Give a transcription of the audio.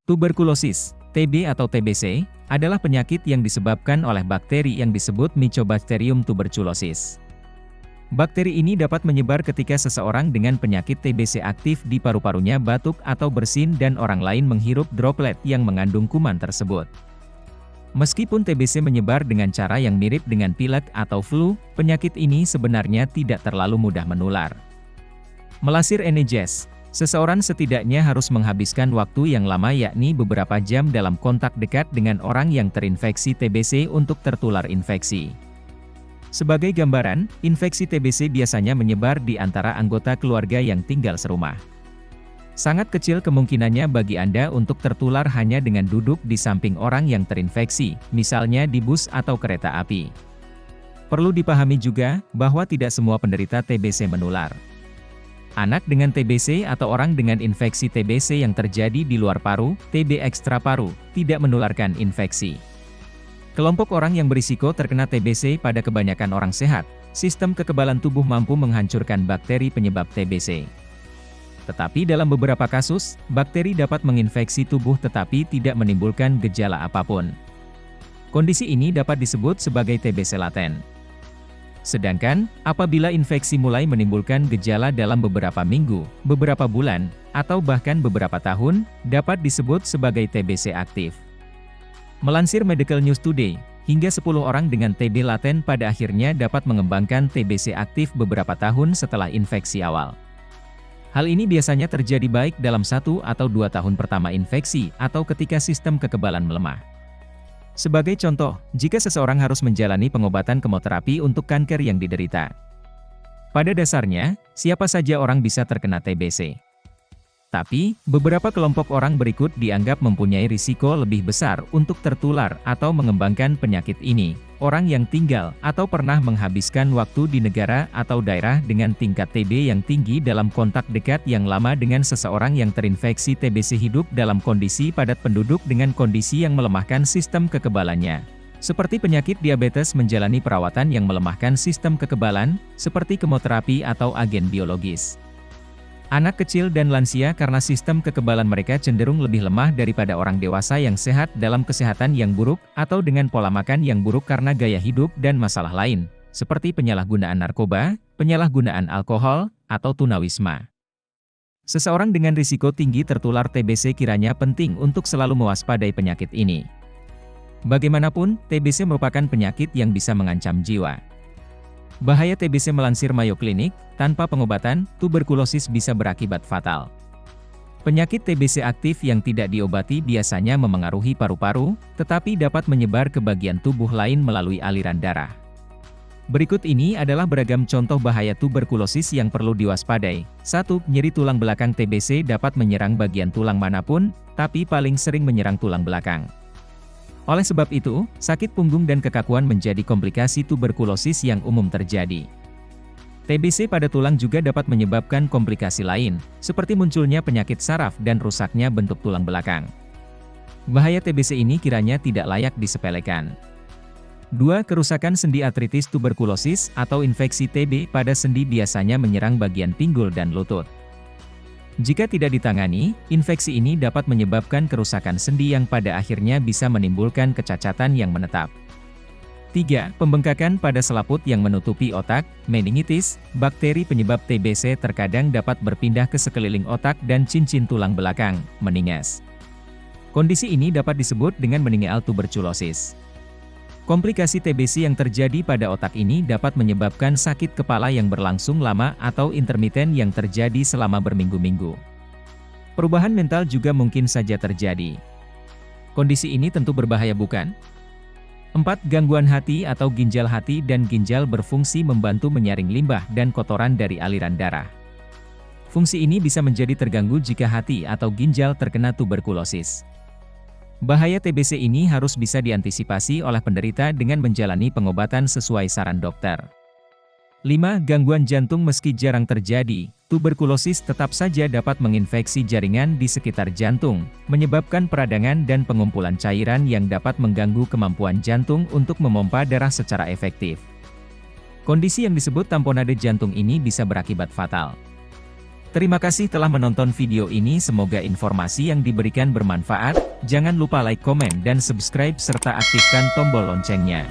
Tuberkulosis, TB atau TBC, adalah penyakit yang disebabkan oleh bakteri yang disebut Mycobacterium tuberculosis. Bakteri ini dapat menyebar ketika seseorang dengan penyakit TBC aktif di paru-parunya batuk atau bersin dan orang lain menghirup droplet yang mengandung kuman tersebut. Meskipun TBC menyebar dengan cara yang mirip dengan pilek atau flu, penyakit ini sebenarnya tidak terlalu mudah menular. Melansir NHS, seseorang setidaknya harus menghabiskan waktu yang lama yakni beberapa jam dalam kontak dekat dengan orang yang terinfeksi TBC untuk tertular infeksi. Sebagai gambaran, infeksi TBC biasanya menyebar di antara anggota keluarga yang tinggal serumah. Sangat kecil kemungkinannya bagi Anda untuk tertular hanya dengan duduk di samping orang yang terinfeksi, misalnya di bus atau kereta api. Perlu dipahami juga, bahwa tidak semua penderita TBC menular. Anak dengan TBC atau orang dengan infeksi TBC yang terjadi di luar paru, TB ekstra paru, tidak menularkan infeksi. Kelompok orang yang berisiko terkena TBC pada kebanyakan orang sehat, sistem kekebalan tubuh mampu menghancurkan bakteri penyebab TBC. Tetapi dalam beberapa kasus, bakteri dapat menginfeksi tubuh tetapi tidak menimbulkan gejala apapun. Kondisi ini dapat disebut sebagai TBC laten. Sedangkan, apabila infeksi mulai menimbulkan gejala dalam beberapa minggu, beberapa bulan, atau bahkan beberapa tahun, dapat disebut sebagai TBC aktif. Melansir Medical News Today, hingga 10 orang dengan TB laten pada akhirnya dapat mengembangkan TBC aktif beberapa tahun setelah infeksi awal. Hal ini biasanya terjadi baik dalam 1 atau 2 tahun pertama infeksi atau ketika sistem kekebalan melemah. Sebagai contoh, jika seseorang harus menjalani pengobatan kemoterapi untuk kanker yang diderita. Pada dasarnya, siapa saja orang bisa terkena TBC. Tapi, beberapa kelompok orang berikut dianggap mempunyai risiko lebih besar untuk tertular atau mengembangkan penyakit ini. Orang yang tinggal atau pernah menghabiskan waktu di negara atau daerah dengan tingkat TB yang tinggi dalam kontak dekat yang lama dengan seseorang yang terinfeksi TBC hidup dalam kondisi padat penduduk dengan kondisi yang melemahkan sistem kekebalannya. Seperti penyakit diabetes menjalani perawatan yang melemahkan sistem kekebalan, seperti kemoterapi atau agen biologis. Anak kecil dan lansia karena sistem kekebalan mereka cenderung lebih lemah daripada orang dewasa yang sehat dalam kesehatan yang buruk atau dengan pola makan yang buruk karena gaya hidup dan masalah lain, seperti penyalahgunaan narkoba, penyalahgunaan alkohol, atau tunawisma. Seseorang dengan risiko tinggi tertular TBC kiranya penting untuk selalu mewaspadai penyakit ini. Bagaimanapun, TBC merupakan penyakit yang bisa mengancam jiwa. Bahaya TBC melansir Mayo Clinic, tanpa pengobatan, tuberkulosis bisa berakibat fatal. Penyakit TBC aktif yang tidak diobati biasanya memengaruhi paru-paru, tetapi dapat menyebar ke bagian tubuh lain melalui aliran darah. Berikut ini adalah beragam contoh bahaya tuberkulosis yang perlu diwaspadai. 1. Nyeri tulang belakang TBC dapat menyerang bagian tulang manapun, tapi paling sering menyerang tulang belakang. Oleh sebab itu, sakit punggung dan kekakuan menjadi komplikasi tuberkulosis yang umum terjadi. TBC pada tulang juga dapat menyebabkan komplikasi lain, seperti munculnya penyakit saraf dan rusaknya bentuk tulang belakang. Bahaya TBC ini kiranya tidak layak disepelekan. 2. Kerusakan sendi artritis tuberkulosis atau infeksi TB pada sendi biasanya menyerang bagian pinggul dan lutut. Jika tidak ditangani, infeksi ini dapat menyebabkan kerusakan sendi yang pada akhirnya bisa menimbulkan kecacatan yang menetap. 3. Pembengkakan pada selaput yang menutupi otak, meningitis, bakteri penyebab TBC terkadang dapat berpindah ke sekeliling otak dan cincin tulang belakang, meninges. Kondisi ini dapat disebut dengan meningeal tuberculosis. Komplikasi TBC yang terjadi pada otak ini dapat menyebabkan sakit kepala yang berlangsung lama atau intermiten yang terjadi selama berminggu-minggu. Perubahan mental juga mungkin saja terjadi. Kondisi ini tentu berbahaya bukan? 4. Gangguan hati atau ginjal hati dan ginjal berfungsi membantu menyaring limbah dan kotoran dari aliran darah. Fungsi ini bisa menjadi terganggu jika hati atau ginjal terkena tuberkulosis. Bahaya TBC ini harus bisa diantisipasi oleh penderita dengan menjalani pengobatan sesuai saran dokter. 5. Gangguan jantung meski jarang terjadi, tuberkulosis tetap saja dapat menginfeksi jaringan di sekitar jantung, menyebabkan peradangan dan pengumpulan cairan yang dapat mengganggu kemampuan jantung untuk memompa darah secara efektif. Kondisi yang disebut tamponade jantung ini bisa berakibat fatal. Terima kasih telah menonton video ini, semoga informasi yang diberikan bermanfaat. Jangan lupa like, komen, dan subscribe serta aktifkan tombol loncengnya.